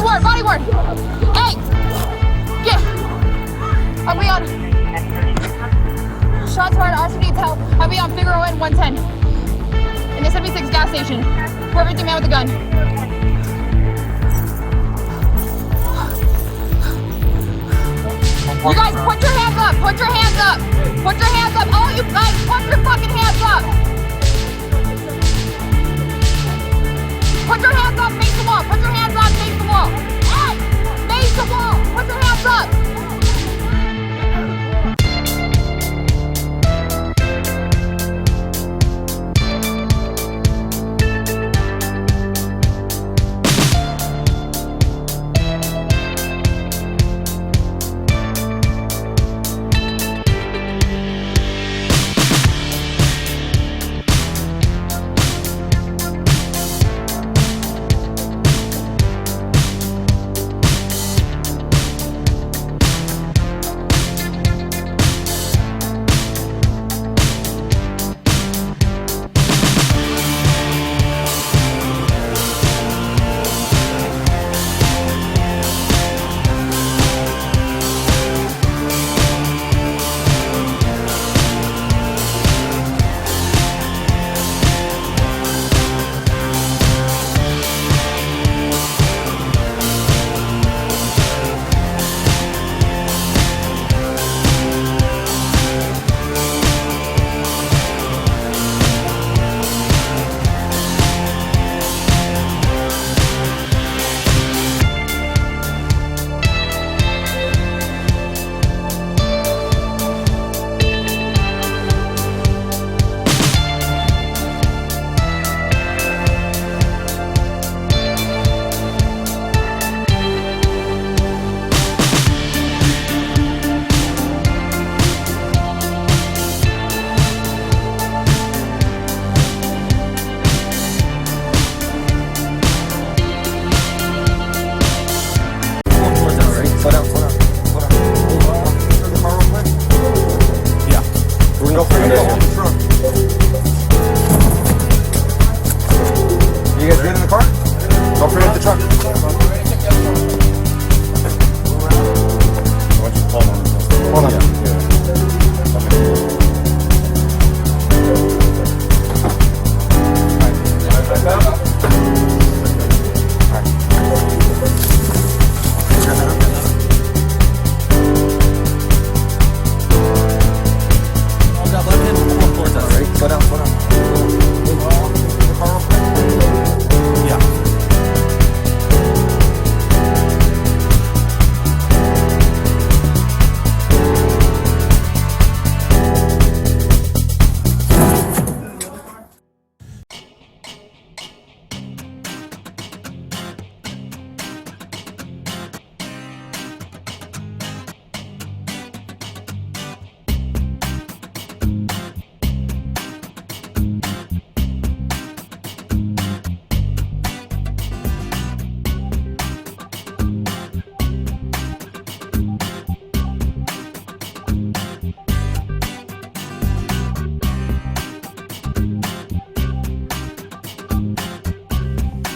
body word. Hey, get. Are we on? Shots fired. Officer needs help. Are we on Figueroa and 110 in the 76 gas station? We're everything man with a gun. You guys, put your hands up. Put your hands up. Put your hands up. All you guys, put your fucking hands up. Put your hands up. Face the wall. Put your hands up. Face the wall. Hey, face the wall. Put your hands up.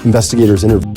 Investigators interviewed